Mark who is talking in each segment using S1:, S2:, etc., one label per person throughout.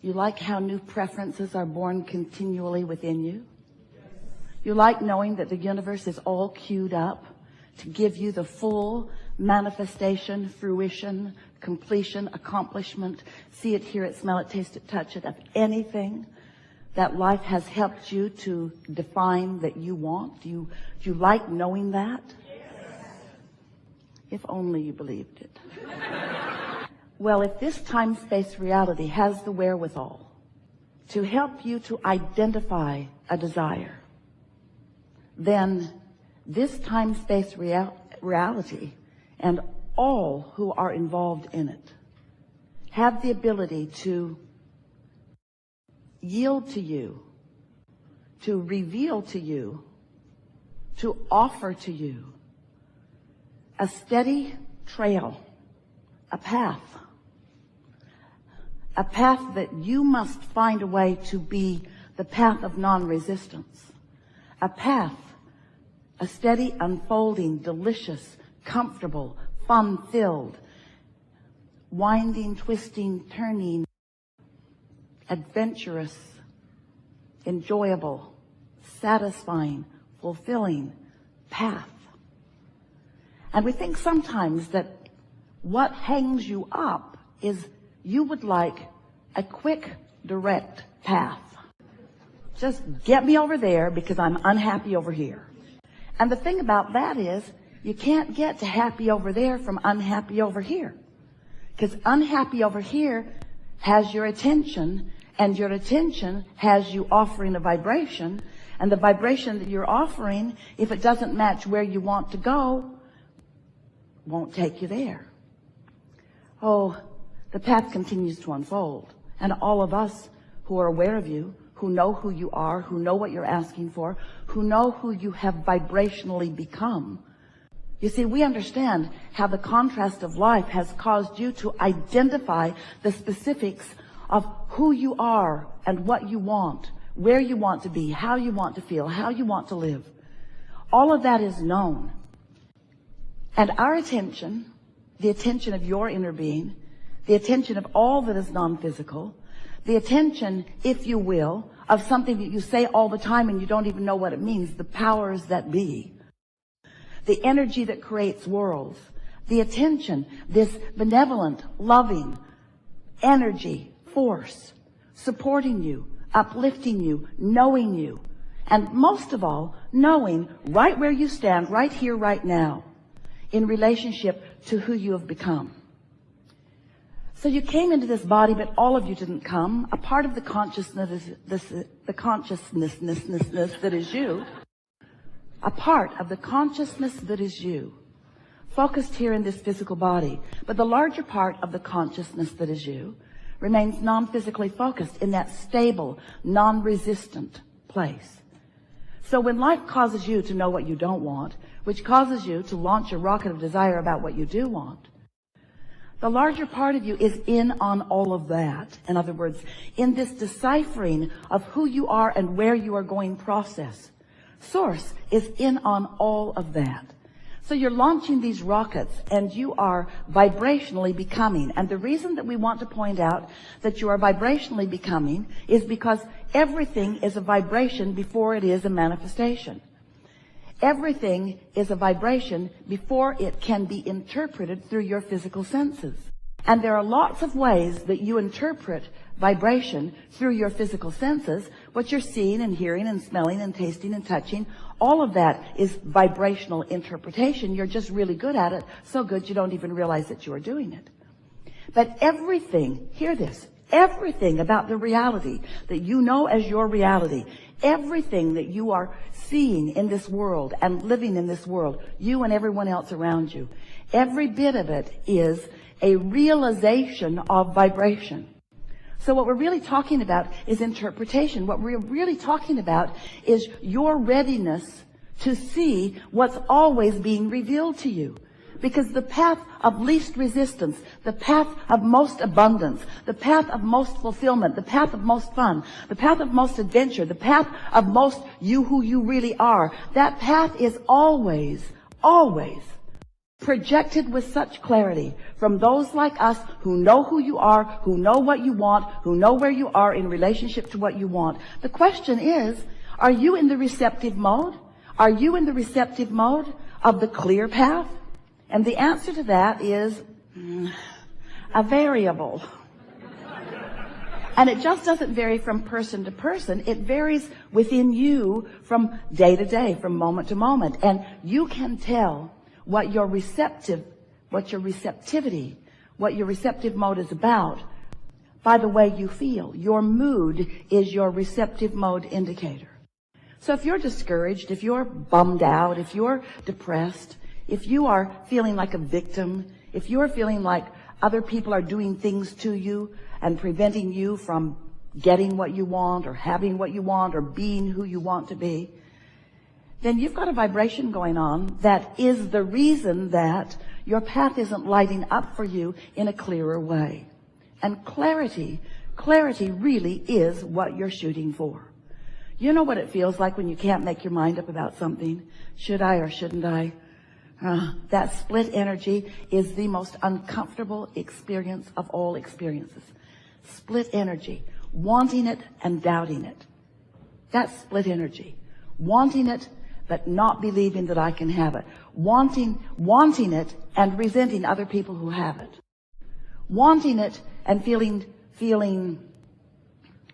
S1: You like how new preferences are born continually within you? You like knowing that the universe is all queued up to give you the full manifestation, fruition, completion, accomplishment, see it, hear it, smell it, taste it, touch it, of anything that life has helped you to define that you want? Do you like knowing that? If only you believed it. Well, if this time-space reality has the wherewithal to help you to identify a desire, then this time-space reality and all who are involved in it have the ability to yield to you, to reveal to you, to offer to you a steady trail, a path that you must find a way to be the path of non-resistance, a path, a steady, unfolding, delicious, comfortable, fun-filled, winding, twisting, turning, adventurous, enjoyable, satisfying, fulfilling path. And we think sometimes that what hangs you up is you would like a quick, direct path. Just get me over there because I'm unhappy over here. And the thing about that is you can't get to happy over there from unhappy over here. Because unhappy over here has your attention, and your attention has you offering a vibration, and the vibration that you're offering, if it doesn't match where you want to go, won't take you there. Oh, the path continues to unfold, and all of us who are aware of you, who know who you are, who know what you're asking for, who know who you have vibrationally become. You see, we understand how the contrast of life has caused you to identify the specifics of who you are and what you want, where you want to be, how you want to feel, how you want to live. All of that is known. And our attention, the attention of your inner being, the attention of all that is non-physical, the attention, if you will, of something that you say all the time and you don't even know what it means, the powers that be, the energy that creates worlds, the attention, this benevolent, loving energy, force, supporting you, uplifting you, knowing you, and most of all, knowing right where you stand, right here, right now, in relationship to who you have become. So you came into this body, but all of you didn't come. A part of the consciousness, the consciousness that is you, a part of the consciousness that is you, focused here in this physical body. But the larger part of the consciousness that is you remains non-physically focused in that stable, non-resistant place. So when life causes you to know what you don't want, which causes you to launch a rocket of desire about what you do want, the larger part of you is in on all of that. In other words, in this deciphering of who you are and where you are going process, Source is in on all of that. So you're launching these rockets and you are vibrationally becoming. And the reason that we want to point out that you are vibrationally becoming is because everything is a vibration before it is a manifestation. Everything is a vibration before it can be interpreted through your physical senses. And there are lots of ways that you interpret vibration through your physical senses. What you're seeing and hearing and smelling and tasting and touching, all of that is vibrational interpretation. You're just really good at it, so good you don't even realize that you are doing it. But everything, hear this, everything about the reality that you know as your reality, everything that you are seeing in this world and living in this world, you and everyone else around you, every bit of it is a realization of vibration. So what we're really talking about is interpretation. What we're really talking about is your readiness to see what's always being revealed to you. Because the path of least resistance, the path of most abundance, the path of most fulfillment, the path of most fun, the path of most adventure, the path of most you who you really are, that path is always, always projected with such clarity from those like us who know who you are, who know what you want, who know where you are in relationship to what you want. The question is, are you in the receptive mode? Are you in the receptive mode of the clear path? And the answer to that is a variable. And it just doesn't vary from person to person. It varies within you from day to day, from moment to moment. And you can tell what your receptive mode is about by the way you feel. Your mood is your receptive mode indicator. So if you're discouraged, if you're bummed out, if you're depressed, if you are feeling like a victim, if you're feeling like other people are doing things to you and preventing you from getting what you want or having what you want or being who you want to be, then you've got a vibration going on that is the reason that your path isn't lighting up for you in a clearer way. And clarity really is what you're shooting for. You know what it feels like when you can't make your mind up about something? Should I or shouldn't I? That split energy is the most uncomfortable experience of all experiences. Split energy, wanting it and doubting it. That's split energy. Wanting it but not believing that I can have it. Wanting it and resenting other people who have it. Wanting it and feeling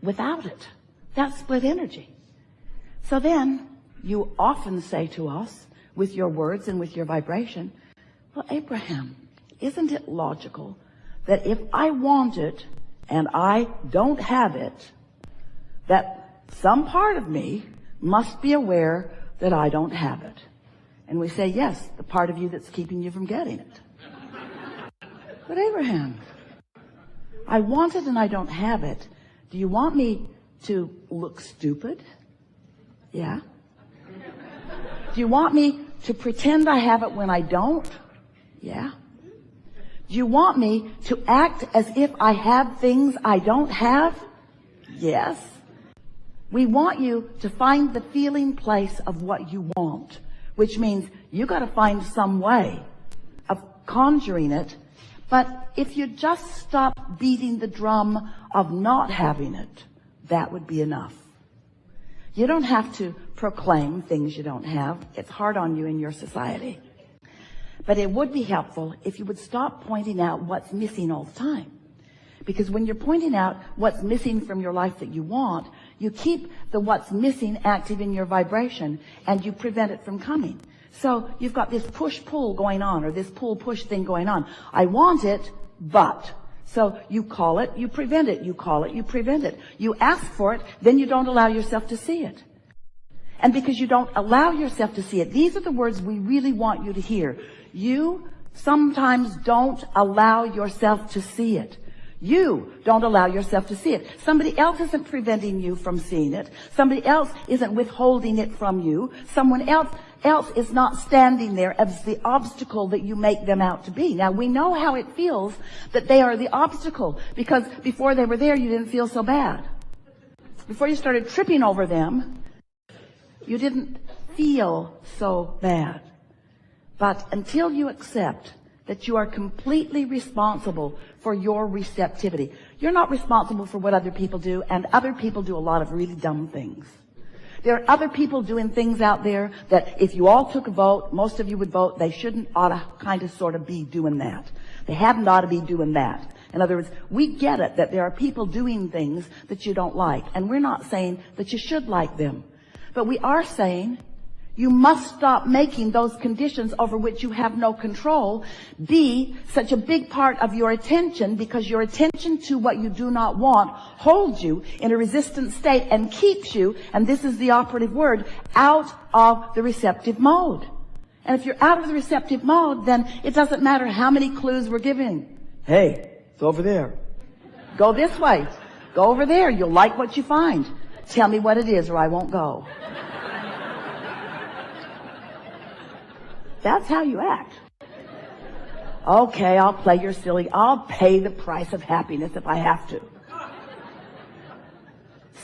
S1: without it. That's split energy. So then you often say to us, with your words and with your vibration, well, Abraham, isn't it logical that if I want it and I don't have it, that some part of me must be aware that I don't have it? And we say, yes, the part of you that's keeping you from getting it. But Abraham, I want it and I don't have it. Do you want me to look stupid? Yeah. Do you want me to pretend I have it when I don't? Yeah. Do you want me to act as if I have things I don't have? Yes. We want you to find the feeling place of what you want, which means you got to find some way of conjuring it. But if you just stop beating the drum of not having it, that would be enough. You don't have to proclaim things you don't have. It's hard on you in your society. But it would be helpful if you would stop pointing out what's missing all the time. Because when you're pointing out what's missing from your life that you want, you keep the what's missing active in your vibration and you prevent it from coming. So you've got this push-pull going on, or this pull-push thing going on. I want it, but. So you call it, you prevent it. You call it, you prevent it. You ask for it, then you don't allow yourself to see it. And because you don't allow yourself to see it, these are the words we really want you to hear. You sometimes don't allow yourself to see it. You don't allow yourself to see it. Somebody else isn't preventing you from seeing it. Somebody else isn't withholding it from you. Someone else is not standing there as the obstacle that you make them out to be. Now, we know how it feels that they are the obstacle, because before they were there, you didn't feel so bad. Before you started tripping over them, you didn't feel so bad. But until you accept that you are completely responsible for your receptivity. You're not responsible for what other people do, and other people do a lot of really dumb things. There are other people doing things out there that if you all took a vote, most of you would vote, they shouldn't ought to kind of sort of be doing that. They hadn't ought to be doing that. In other words, we get it that there are people doing things that you don't like, and we're not saying that you should like them. But we are saying you must stop making those conditions over which you have no control be such a big part of your attention, because your attention to what you do not want holds you in a resistant state and keeps you, and this is the operative word, out of the receptive mode. And if you're out of the receptive mode, then it doesn't matter how many clues we're giving. Hey, it's over there. Go this way. Go over there. You'll like what you find. Tell me what it is or I won't go. That's how you act. Okay, I'll play your silly. I'll pay the price of happiness if I have to.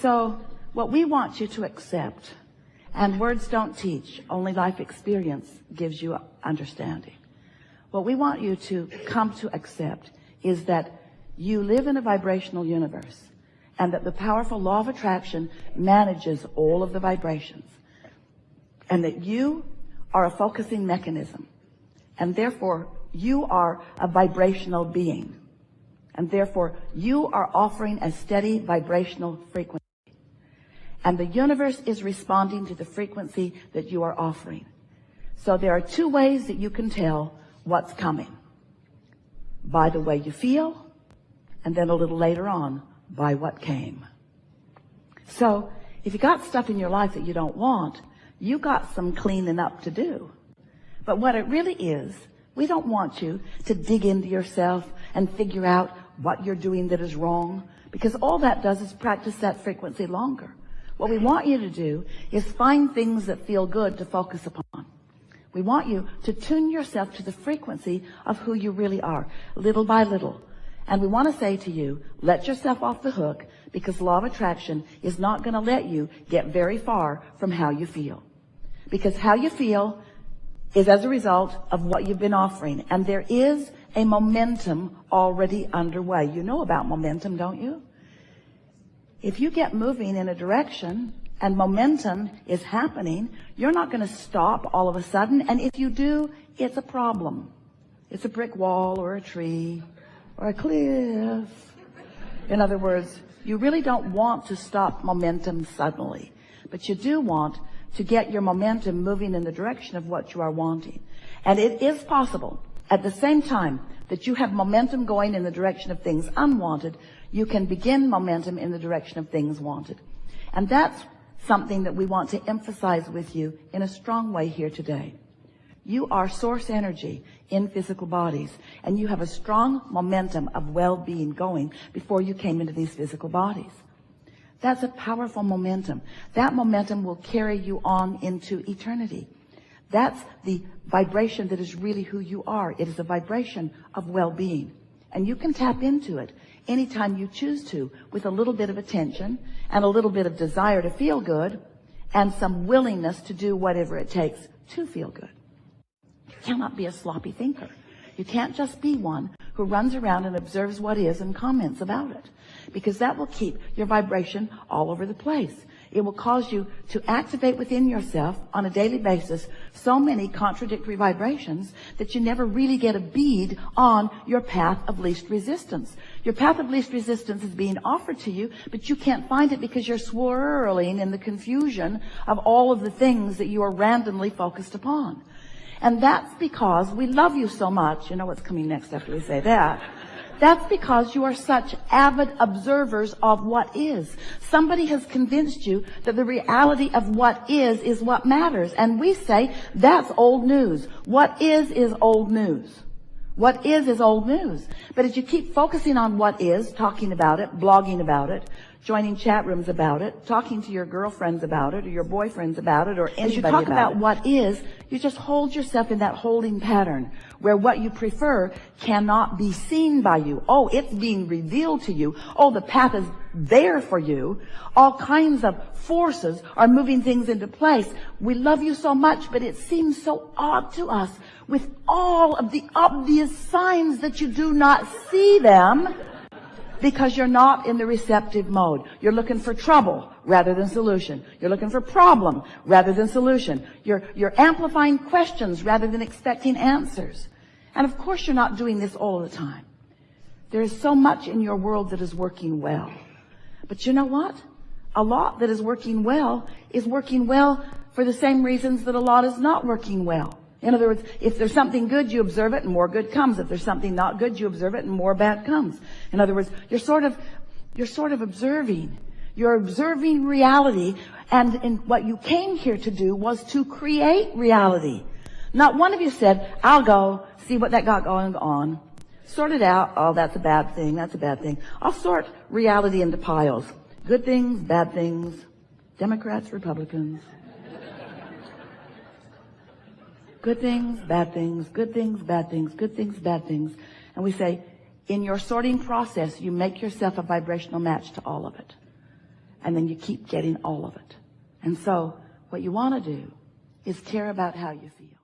S1: So what we want you to accept, and words don't teach, only life experience gives you understanding. What we want you to come to accept is that you live in a vibrational universe, and that the powerful law of attraction manages all of the vibrations, and that you are a focusing mechanism, and therefore you are a vibrational being, and therefore you are offering a steady vibrational frequency, and the universe is responding to the frequency that you are offering. So there are two ways that you can tell what's coming: by the way you feel, and then a little later on, by what came. So if you got stuff in your life that you don't want, you got some cleaning up to do. But what it really is, we don't want you to dig into yourself and figure out what you're doing that is wrong, because all that does is practice that frequency longer. What we want you to do is find things that feel good to focus upon. We want you to tune yourself to the frequency of who you really are, little by little. And we want to say to you, let yourself off the hook, because law of attraction is not going to let you get very far from how you feel. Because how you feel is as a result of what you've been offering. And there is a momentum already underway. You know about momentum, don't you? If you get moving in a direction and momentum is happening, you're not going to stop all of a sudden. And if you do, it's a problem. It's a brick wall or a tree or a cliff. In other words, you really don't want to stop momentum suddenly, but you do want to get your momentum moving in the direction of what you are wanting. And it is possible, at the same time that you have momentum going in the direction of things unwanted, you can begin momentum in the direction of things wanted. And that's something that we want to emphasize with you in a strong way here today. You are source energy in physical bodies, and you have a strong momentum of well-being going before you came into these physical bodies. That's a powerful momentum. That momentum will carry you on into eternity. That's the vibration that is really who you are. It is a vibration of well-being, and you can tap into it anytime you choose to, with a little bit of attention and a little bit of desire to feel good and some willingness to do whatever it takes to feel good. You cannot be a sloppy thinker. You can't just be one who runs around and observes what is and comments about it, because that will keep your vibration all over the place. It will cause you to activate within yourself on a daily basis so many contradictory vibrations that you never really get a bead on your path of least resistance. Your path of least resistance is being offered to you, but you can't find it because you're swirling in the confusion of all of the things that you are randomly focused upon. And that's because we love you so much. You know what's coming next after we say that. That's because you are such avid observers of what is. Somebody has convinced you that the reality of what is what matters. And we say that's old news. What is old news. What is old news. But as you keep focusing on what is, talking about it, blogging about it, joining chat rooms about it, talking to your girlfriends about it, or your boyfriends about it, or anybody about it. As you talk about what is, you just hold yourself in that holding pattern where what you prefer cannot be seen by you. Oh, it's being revealed to you. Oh, the path is there for you. All kinds of forces are moving things into place. We love you so much, but it seems so odd to us with all of the obvious signs that you do not see them, because you're not in the receptive mode. You're looking for trouble rather than solution. You're looking for problem rather than solution. You're amplifying questions rather than expecting answers. And of course you're not doing this all the time. There is so much in your world that is working well. But you know what? A lot that is working well for the same reasons that a lot is not working well. In other words, if there's something good, you observe it and more good comes. If there's something not good, you observe it and more bad comes. In other words, you're sort of observing. You're observing reality, and what you came here to do was to create reality. Not one of you said, I'll go see what that got going on. Sort it out. Oh, that's a bad thing. That's a bad thing. I'll sort reality into piles. Good things, bad things, Democrats, Republicans. Good things, bad things, good things, bad things, good things, bad things. And we say, in your sorting process, you make yourself a vibrational match to all of it. And then you keep getting all of it. And so what you want to do is care about how you feel.